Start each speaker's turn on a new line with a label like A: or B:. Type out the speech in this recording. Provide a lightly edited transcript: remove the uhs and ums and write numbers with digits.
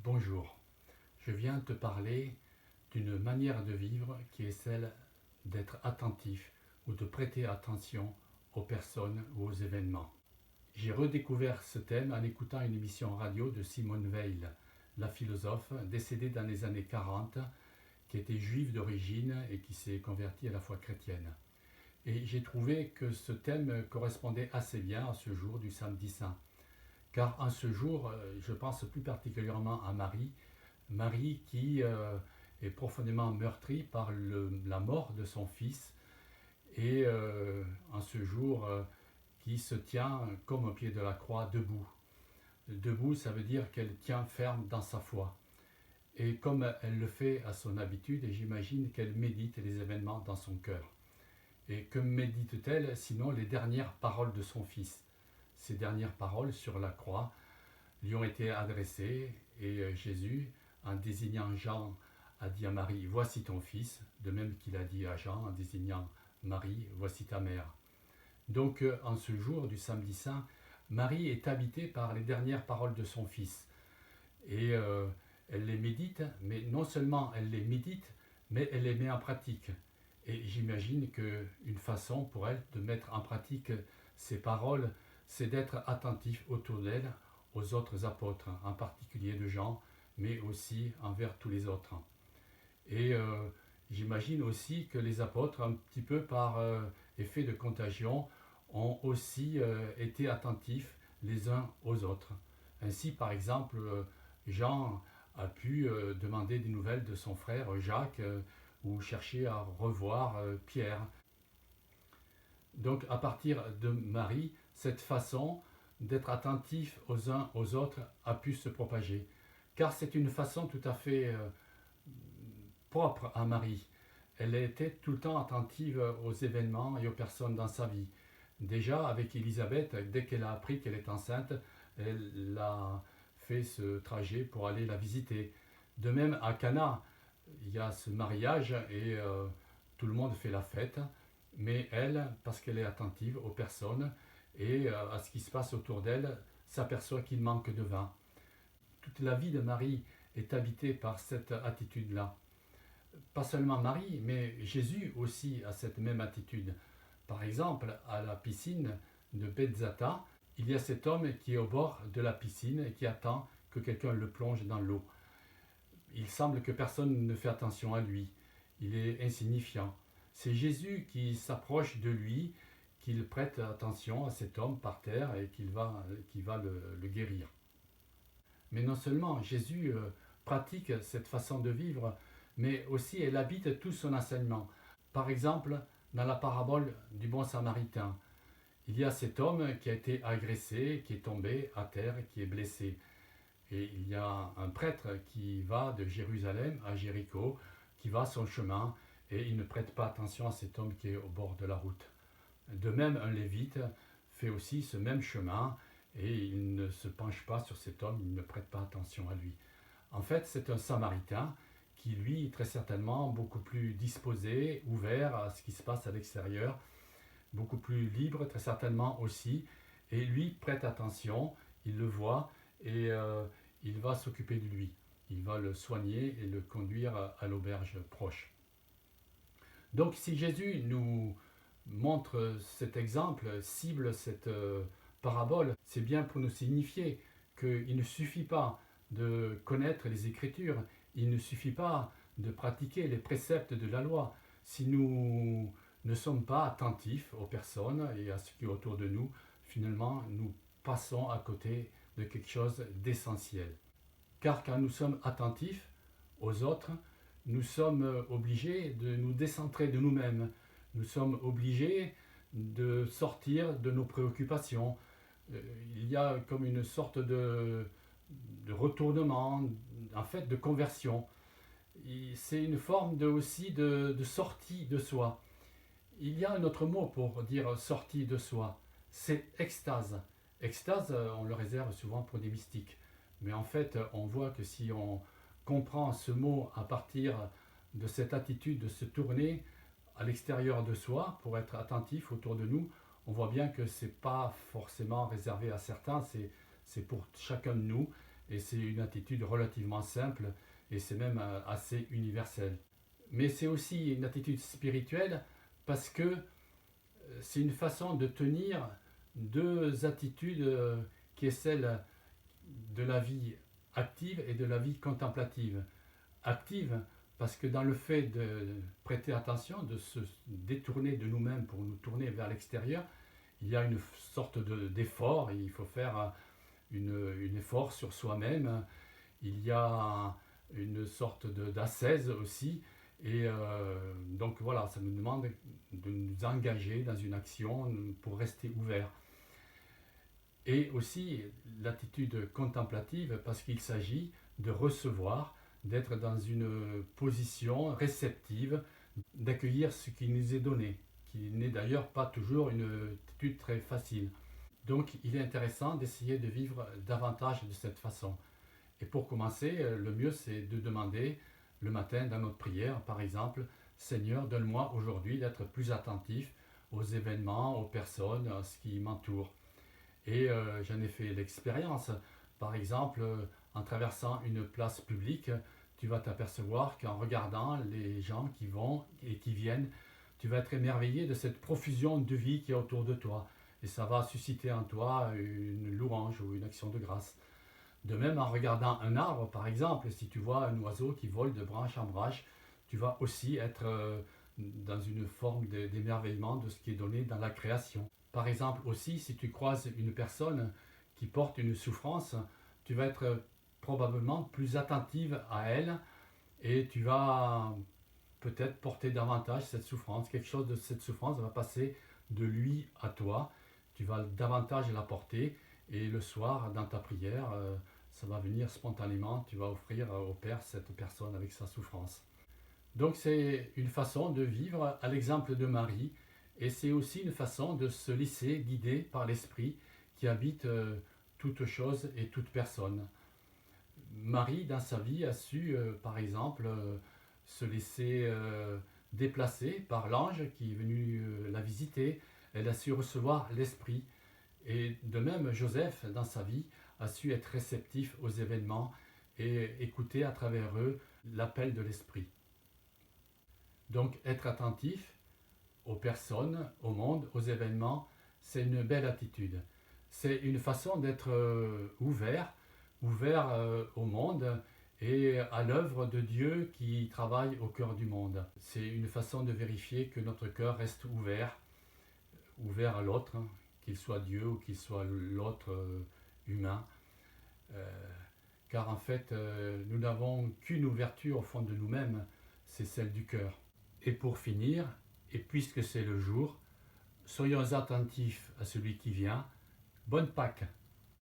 A: Bonjour, je viens te parler d'une manière de vivre qui est celle d'être attentif ou de prêter attention aux personnes ou aux événements. J'ai redécouvert ce thème en écoutant une émission radio de Simone Weil, la philosophe décédée dans les années 40, qui était juive d'origine et qui s'est convertie à la foi chrétienne. Et j'ai trouvé que ce thème correspondait assez bien à ce jour du samedi saint. Car en ce jour, je pense plus particulièrement à Marie, Marie qui est profondément meurtrie par la mort de son fils et en ce jour qui se tient comme au pied de la croix debout. Debout, ça veut dire qu'elle tient ferme dans sa foi. Et comme elle le fait à son habitude, j'imagine qu'elle médite les événements dans son cœur. Et que médite-t-elle sinon les dernières paroles de son fils? Ces dernières paroles sur la croix lui ont été adressées et Jésus, en désignant Jean, a dit à Marie, voici ton fils, de même qu'il a dit à Jean, en désignant Marie, voici ta mère. Donc en ce jour du samedi saint, Marie est habitée par les dernières paroles de son fils. Et elle les médite, mais non seulement elle les médite, mais elle les met en pratique. Et j'imagine qu'une façon pour elle de mettre en pratique ces paroles, c'est d'être attentif autour d'elle aux autres apôtres, en particulier de Jean, mais aussi envers tous les autres. Et j'imagine aussi que les apôtres, un petit peu par effet de contagion, ont aussi été attentifs les uns aux autres. Ainsi, par exemple, Jean a pu demander des nouvelles de son frère Jacques ou chercher à revoir Pierre. Donc, à partir de Marie, cette façon d'être attentif aux uns aux autres a pu se propager. Car c'est une façon tout à fait propre à Marie. Elle était tout le temps attentive aux événements et aux personnes dans sa vie. Déjà, avec Élisabeth, dès qu'elle a appris qu'elle est enceinte, elle a fait ce trajet pour aller la visiter. De même, à Cana, il y a ce mariage et tout le monde fait la fête, mais elle, parce qu'elle est attentive aux personnes et à ce qui se passe autour d'elle, s'aperçoit qu'il manque de vin. Toute la vie de Marie est habitée par cette attitude-là. Pas seulement Marie, mais Jésus aussi a cette même attitude. Par exemple, à la piscine de Betzata, il y a cet homme qui est au bord de la piscine et qui attend que quelqu'un le plonge dans l'eau. Il semble que personne ne fait attention à lui. Il est insignifiant. C'est Jésus qui s'approche de lui, qu'il prête attention à cet homme par terre et qui va le guérir. Mais non seulement Jésus pratique cette façon de vivre, mais aussi elle habite tout son enseignement. Par exemple, dans la parabole du bon samaritain, il y a cet homme qui a été agressé, qui est tombé à terre, qui est blessé. Et il y a un prêtre qui va de Jérusalem à Jéricho, qui va son chemin, et il ne prête pas attention à cet homme qui est au bord de la route. De même, un lévite fait aussi ce même chemin, et il ne se penche pas sur cet homme, il ne prête pas attention à lui. En fait, c'est un samaritain qui, lui, très certainement, beaucoup plus disposé, ouvert à ce qui se passe à l'extérieur, beaucoup plus libre, très certainement aussi, et lui prête attention, il le voit, et il va s'occuper de lui. Il va le soigner et le conduire à l'auberge proche. Donc si Jésus nous montre cet exemple, cible cette parabole, c'est bien pour nous signifier qu'il ne suffit pas de connaître les Écritures, il ne suffit pas de pratiquer les préceptes de la loi. Si nous ne sommes pas attentifs aux personnes et à ce qui est autour de nous, finalement, nous passons à côté de quelque chose d'essentiel. Car quand nous sommes attentifs aux autres, nous sommes obligés de nous décentrer de nous-mêmes. Nous sommes obligés de sortir de nos préoccupations. Il y a comme une sorte de retournement, en fait de conversion. C'est une forme aussi de sortie de soi. Il y a un autre mot pour dire sortie de soi, c'est extase. Extase, on le réserve souvent pour des mystiques. Mais en fait, on voit que si on comprend ce mot à partir de cette attitude de se tourner à l'extérieur de soi pour être attentif autour de nous, on voit bien que ce n'est pas forcément réservé à certains, c'est pour chacun de nous. Et c'est une attitude relativement simple et c'est même assez universel. Mais c'est aussi une attitude spirituelle parce que c'est une façon de tenir deux attitudes qui est celle de la vie active et de la vie contemplative. Active parce que dans le fait de prêter attention, de se détourner de nous-mêmes pour nous tourner vers l'extérieur, il y a une sorte d'effort, il faut faire une effort sur soi-même, il y a une sorte d'ascèse aussi, et donc voilà, ça nous demande de nous engager dans une action pour rester ouvert. Et aussi l'attitude contemplative parce qu'il s'agit de recevoir, d'être dans une position réceptive, d'accueillir ce qui nous est donné, qui n'est d'ailleurs pas toujours une attitude très facile. Donc il est intéressant d'essayer de vivre davantage de cette façon. Et pour commencer, le mieux c'est de demander le matin dans notre prière, par exemple, Seigneur, donne-moi aujourd'hui d'être plus attentif aux événements, aux personnes, à ce qui m'entoure. Et j'en ai fait l'expérience. Par exemple, en traversant une place publique, tu vas t'apercevoir qu'en regardant les gens qui vont et qui viennent, tu vas être émerveillé de cette profusion de vie qui est autour de toi. Et ça va susciter en toi une louange ou une action de grâce. De même, en regardant un arbre, par exemple, si tu vois un oiseau qui vole de branche en branche, tu vas aussi être dans une forme d'émerveillement de ce qui est donné dans la création. Par exemple aussi, si tu croises une personne qui porte une souffrance, tu vas être probablement plus attentive à elle et tu vas peut-être porter davantage cette souffrance. Quelque chose de cette souffrance va passer de lui à toi. Tu vas davantage la porter et le soir, dans ta prière, ça va venir spontanément. Tu vas offrir au Père cette personne avec sa souffrance. Donc c'est une façon de vivre à l'exemple de Marie et c'est aussi une façon de se laisser guider par l'Esprit qui habite toute chose et toute personne. Marie, dans sa vie, a su, par exemple, se laisser déplacer par l'ange qui est venu la visiter. Elle a su recevoir l'Esprit. Et de même, Joseph, dans sa vie, a su être réceptif aux événements et écouter à travers eux l'appel de l'Esprit. Donc être attentif aux personnes, au monde, aux événements, c'est une belle attitude. C'est une façon d'être ouvert au monde et à l'œuvre de Dieu qui travaille au cœur du monde. C'est une façon de vérifier que notre cœur reste ouvert à l'autre, hein, qu'il soit Dieu ou qu'il soit l'autre humain. Car en fait, nous n'avons qu'une ouverture au fond de nous-mêmes, c'est celle du cœur. Et pour finir, et puisque c'est le jour, soyons attentifs à celui qui vient. Bonne Pâques!